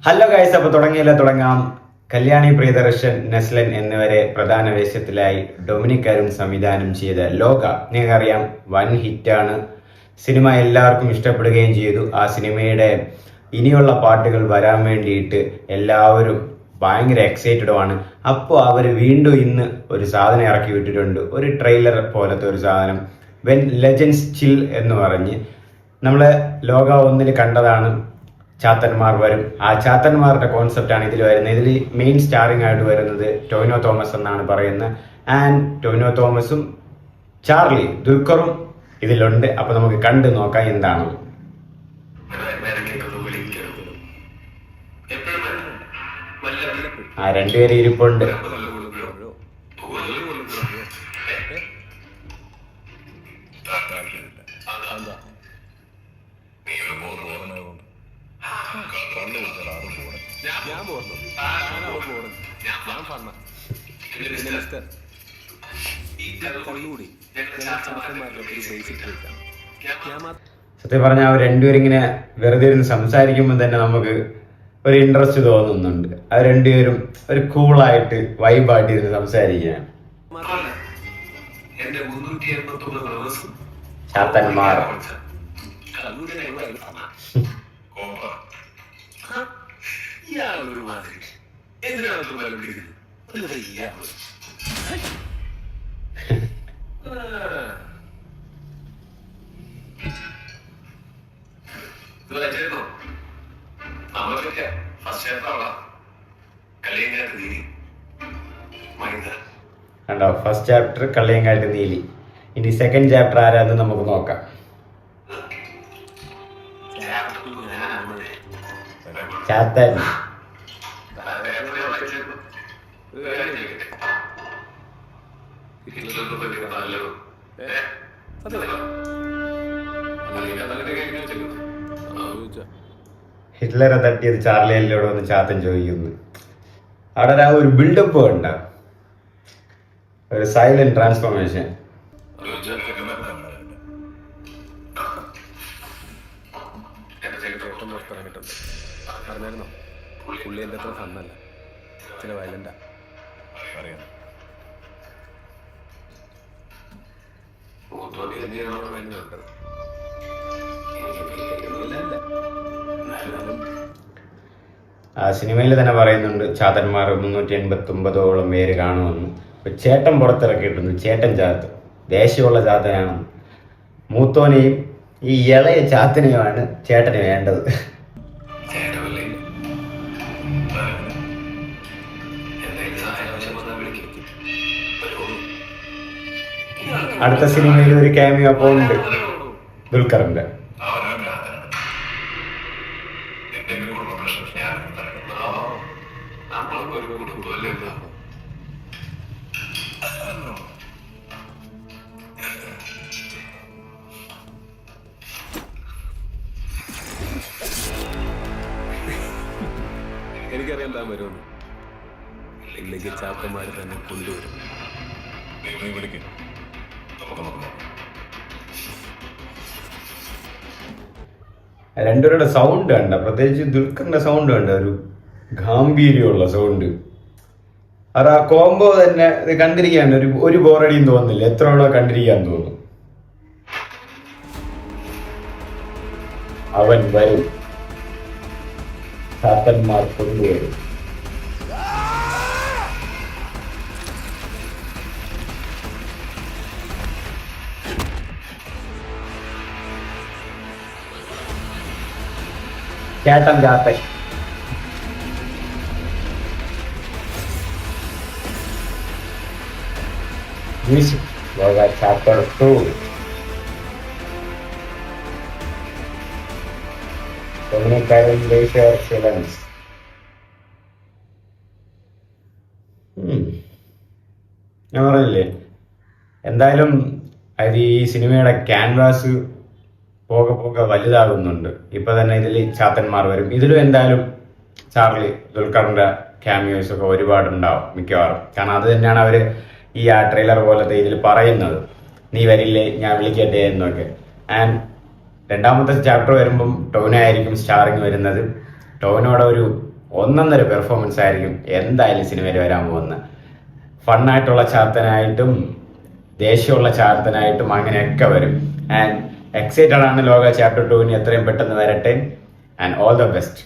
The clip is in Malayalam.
ഹലോ ഗൈസ്, അപ്പൊ തുടങ്ങാം. കല്യാണി പ്രിയദർശൻ, നെസ്ലൻ എന്നിവരെ പ്രധാന വേഷത്തിലായി ഡൊമിനിക് അരുൺ സംവിധാനം ചെയ്ത ലോക നിങ്ങൾക്കറിയാം, വൻ ഹിറ്റാണ്. സിനിമ എല്ലാവർക്കും ഇഷ്ടപ്പെടുകയും ചെയ്തു. ആ സിനിമയുടെ ഇനിയുള്ള പാട്ടുകൾ വരാൻ വേണ്ടിയിട്ട് എല്ലാവരും ഭയങ്കര എക്സൈറ്റഡുമാണ്. അപ്പോൾ അവർ വീണ്ടും ഇന്ന് ഒരു സാധനം ഇറക്കി വിട്ടിട്ടുണ്ട്, ഒരു ട്രെയിലർ പോലത്തെ ഒരു സാധനം. വെൻ ലെജൻഡ്സ് ചിൽ എന്ന് പറഞ്ഞ് നമ്മള് ലോക 1 കണ്ടതാണ്. ചാത്തന്മാർ വരും. ആ ചാത്തന്മാരുടെ കോൺസെപ്റ്റാണ് ഇതിൽ വരുന്നത്. ഇതിൽ മെയിൻ സ്റ്റാറിംഗ് ആയിട്ട് വരുന്നത് ടൊവിനോ തോമസ് എന്നാണ് പറയുന്നത്. ആൻഡ് ടൊവിനോ തോമസും ചാർലി ദുൽഖറും ഇതിലുണ്ട്. അപ്പൊ നമുക്ക് കണ്ടു നോക്കാം എന്താണ്. ആ രണ്ടുപേരും ഇരിപ്പുണ്ട്. സത്യം പറഞ്ഞാൽ അവർ രണ്ടുപേരും ഇങ്ങനെ വെറുതെ ഇരുന്ന് സംസാരിക്കുമ്പോൾ തന്നെ നമുക്ക് ഒരു ഇൻട്രസ്റ്റ് തോന്നുന്നുണ്ട്. അവർ രണ്ടുപേരും ഒരു കൂളായിട്ട് വൈബായിട്ട് ഇരുന്ന് സംസാരിക്കുകയാണ്. ചാത്തന്മാർ കണ്ടോ, ഫസ്റ്റ് ചാപ്റ്റർ കള്ളിയങ്കാട്ട് നീലി. ഇനി സെക്കൻഡ് ചാപ്റ്റർ ആരാന്ന് നമുക്ക് നോക്കാം. ചാത്തൻ ഹിറ്റ്ലറെ തട്ടിയത് ചാർലിയിലൂടെ വന്ന് ചാത്തൻ ചോദിക്കുന്നു. അവിടെ ഒരു ബിൽഡപ്പ് ഉണ്ട്, ഒരു സൈലന്റ് ട്രാൻസ്ഫോർമേഷൻ. പുള്ളി എൻ്റെ അത്ര ഫന്നല്ല, ചില വയലൻ്റാ അറിയാം. ആ സിനിമയിൽ തന്നെ പറയുന്നുണ്ട് ചാത്തന്മാർ 389 പേര് കാണുമെന്ന്. ഇപ്പൊ ചേട്ടൻ പുറത്തിറക്കിയിട്ടുണ്ട്. ചേട്ടൻ ചാത്ത് ദേഷ്യമുള്ള ചാത്തനാണ്. മൂത്തോനെയും ഈ ഇളയ ചാത്തനെയുമാണ് ചേട്ടന് വേണ്ടത്. അടുത്ത സിനിമയിൽ ഒരു ക്യാമിയോ അപ്പോൾ ഉണ്ട് ദുൽഖറിന്റെ. എനിക്കറിയാൻ താൻ വരുമെന്ന്. ഇല്ലെങ്കിൽ ചാത്തന്മാര് തന്നെ കൊണ്ടുവരും. രണ്ടുപേരുടെ സൗണ്ട് കണ്ട, പ്രത്യേകിച്ച് ദുൽഖറിന്റെ സൗണ്ട് കണ്ട, ഒരു ഗാംഭീര്യമുള്ള സൗണ്ട്. അത് ആ കോംബോ തന്നെ ഇത് കണ്ടിരിക്കാൻ ഒരു ബോറടിയും തോന്നുന്നില്ല. എത്ര തവണ കണ്ടിരിക്കാൻ തോന്നും. അവൻ വരും, ചാത്തന്മാർ കൊണ്ടുവരും. ചേട്ടൻ ചാത്തൻ. ചാപ്റ്റർ 2. ഞാൻ പറഞ്ഞില്ലേ, എന്തായാലും അത് ഈ സിനിമയുടെ ക്യാൻവാസ് പോകെ വലുതാകുന്നുണ്ട്. ഇപ്പൊ തന്നെ ഇതിൽ ചാത്തന്മാർ വരും. ഇതിലും എന്തായാലും ചാർലി ദുൽഖറിന്റെ ക്യാമിയോസ് ഒക്കെ ഒരുപാടുണ്ടാവും മിക്കവാറും. കാരണം അത് തന്നെയാണ് അവര് ഈ ആ ട്രെയിലർ പോലത്തെ ഇതിൽ പറയുന്നത്. നീ വരില്ലേ, ഞാൻ വിളിക്കട്ടെ എന്നൊക്കെ. ആൻഡ് രണ്ടാമത്തെ ചാപ്റ്റർ വരുമ്പം ടോവിനോ ആയിരിക്കും സ്റ്റാറിങ് വരുന്നത്. ടോവിനോടെ ഒരു ഒന്നൊന്നര പെർഫോമൻസ് ആയിരിക്കും എന്തായാലും സിനിമയിൽ വരാൻ പോകുന്നത്. ഫണ്ണായിട്ടുള്ള ചാത്തനായിട്ടും ദേഷ്യമുള്ള ചാത്തനായിട്ടും അങ്ങനെയൊക്കെ വരും. ആൻഡ് എക്സൈറ്റഡ് ആണ് ലോക ചാപ്റ്റർ 2 എത്രയും പെട്ടെന്ന് വരട്ടെ. And all the best.